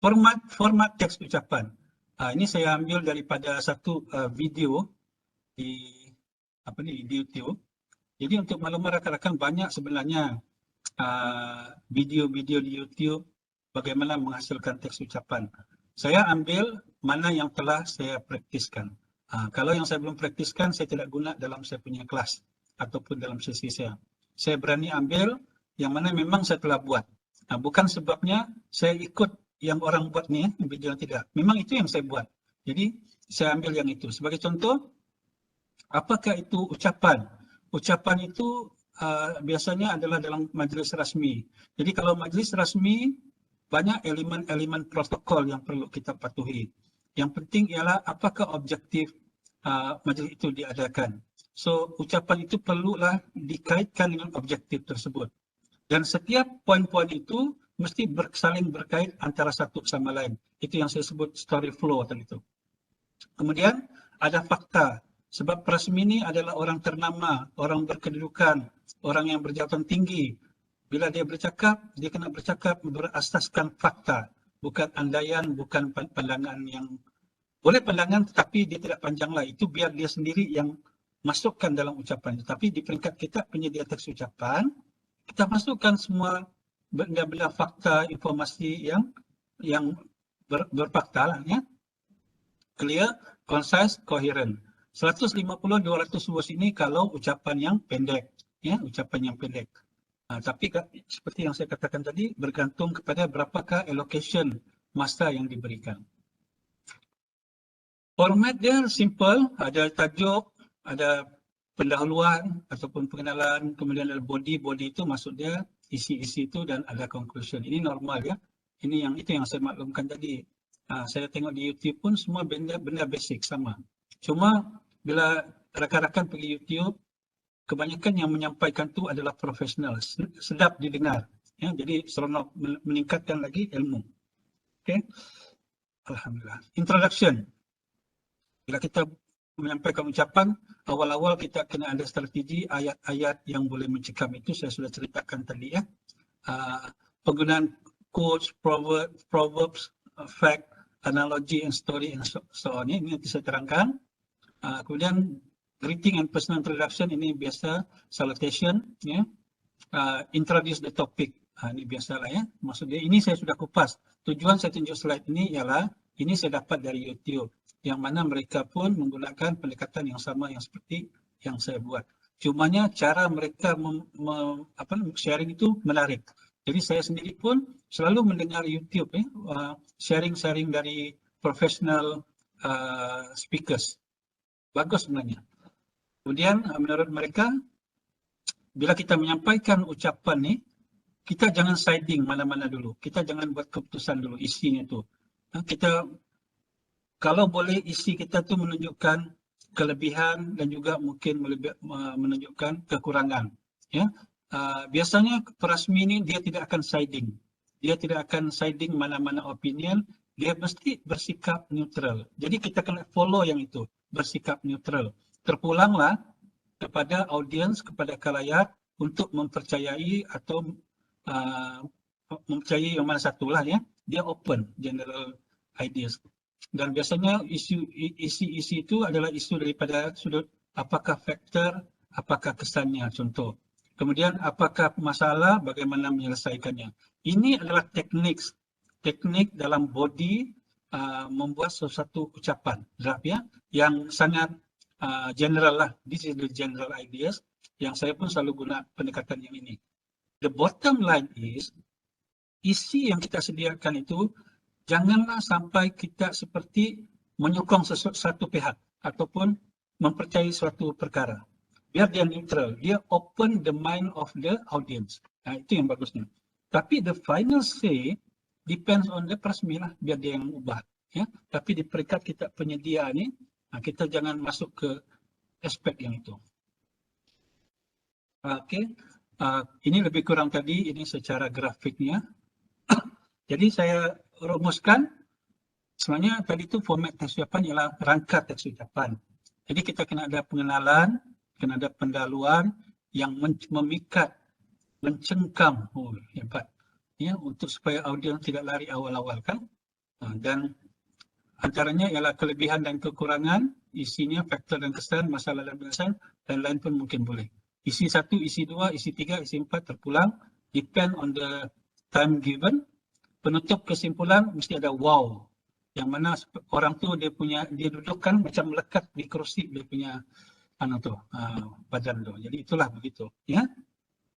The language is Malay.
format teks ucapan. Ini saya ambil daripada satu video di YouTube. Jadi untuk maklumat rakan-rakan, banyak sebenarnya video-video di YouTube bagaimana menghasilkan teks ucapan. Saya ambil mana yang telah saya praktiskan. Kalau yang saya belum praktiskan, saya tidak guna dalam saya punya kelas ataupun dalam sesi saya. Saya berani ambil yang mana memang saya telah buat. Bukan sebabnya saya ikut yang orang buat ni, video tidak. Memang itu yang saya buat. Jadi saya ambil yang itu. Sebagai contoh, apakah itu ucapan? Ucapan itu biasanya adalah dalam majlis rasmi. Jadi kalau majlis rasmi, banyak elemen-elemen protokol yang perlu kita patuhi. Yang penting ialah apakah objektif majlis itu diadakan. So ucapan itu perlulah dikaitkan dengan objektif tersebut. Dan setiap poin-poin itu mesti saling berkait antara satu sama lain. Itu yang saya sebut story flow tadi itu. Kemudian ada fakta. Sebab perasmi ini adalah orang ternama, orang berkedudukan, orang yang berjabatan tinggi. Bila dia bercakap, dia kena bercakap berasaskan fakta. Bukan andaian, bukan pandangan yang... Boleh pandangan tetapi dia tidak panjanglah. Itu biar dia sendiri yang masukkan dalam ucapan. Tapi di peringkat kita penyedia teks ucapan, kita masukkan semua benda-benda fakta, informasi yang berfakta lah, ya. Clear, concise, coherent. 150-200 words ini kalau ucapan yang pendek, ya, ucapan yang pendek. Tapi seperti yang saya katakan tadi, bergantung kepada berapakah allocation masa yang diberikan. Format dia simple, ada tajuk, ada pendahuluan ataupun pengenalan, kemudian ada body itu maksud dia isi-isi itu dan ada conclusion. Ini normal, ya. Itu yang saya maklumkan tadi. Saya tengok di YouTube pun semua benda basic sama. Cuma bila rakan-rakan pergi YouTube, kebanyakan yang menyampaikan tu adalah profesional, sedap didengar, ya. Jadi seronok meningkatkan lagi ilmu. Okay. Alhamdulillah. Introduction. Bila kita menyampaikan ucapan, awal-awal kita kena ada strategi ayat-ayat yang boleh mencekam. Itu saya sudah ceritakan tadi, ya. Penggunaan quotes, proverbs, fact, analogy and story and so on. Ini nanti saya terangkan. Kemudian greeting and personal introduction, ini biasa salutation, ya. Introduce the topic, ini biasalah, ya. Maksudnya ini saya sudah kupas. Tujuan saya tunjuk slide ini ialah ini saya dapat dari YouTube, yang mana mereka pun menggunakan pendekatan yang sama yang seperti yang saya buat. Cumanya cara mereka sharing itu menarik. Jadi saya sendiri pun selalu mendengar YouTube, ya, sharing dari professional speakers. Bagus sebenarnya. Kemudian menurut mereka, bila kita menyampaikan ucapan ni, kita jangan siding mana-mana dulu. Kita jangan buat keputusan dulu isinya tu. Kita, kalau boleh isi kita tu menunjukkan kelebihan dan juga mungkin menunjukkan kekurangan. Ya, biasanya perasmi ini dia tidak akan siding. Dia tidak akan siding mana-mana opinion. Dia mesti bersikap neutral. Jadi kita kena follow yang itu, bersikap neutral. Terpulanglah kepada audiens, kepada khalayak untuk mempercayai atau mempercayai yang mana satulah, ya. Dia open general ideas. Dan biasanya isi itu adalah isu daripada sudut apakah faktor, apakah kesannya, contoh. Kemudian apakah masalah, bagaimana menyelesaikannya. Ini adalah teknik dalam body membuat sesuatu ucapan, draft, ya, yang sangat general lah. This is the general ideas yang saya pun selalu guna pendekatan yang ini. The bottom line is, isi yang kita sediakan itu janganlah sampai kita seperti menyokong satu pihak ataupun mempercayai suatu perkara. Biar dia neutral, dia open the mind of the audience. Itu yang bagusnya. Tapi the final say depends on the persmi lah, biar dia yang ubah. Ya. Tapi di peringkat kita penyedia ni, kita jangan masuk ke aspek yang itu. Okey, ini lebih kurang tadi, ini secara grafiknya. Jadi saya rumuskan, sebenarnya tadi itu format teks ucapan ialah rangka teks ucapan. Jadi kita kena ada pengenalan, kena ada pendahuluan yang memikat, mencengkam, hebat, ya, untuk supaya audiens tidak lari awal-awal, kan. Dan antaranya ialah kelebihan dan kekurangan, isinya, faktor dan kesan, masalah dan penyelesaian, dan lain pun mungkin boleh. Isi 1, isi 2, isi 3, isi 4 terpulang, depend on the time given. Penutup kesimpulan mesti ada wow. Yang mana orang tu dia dudukkan macam melekat di kerusi dia punya badan tu. Jadi itulah begitu. Ya.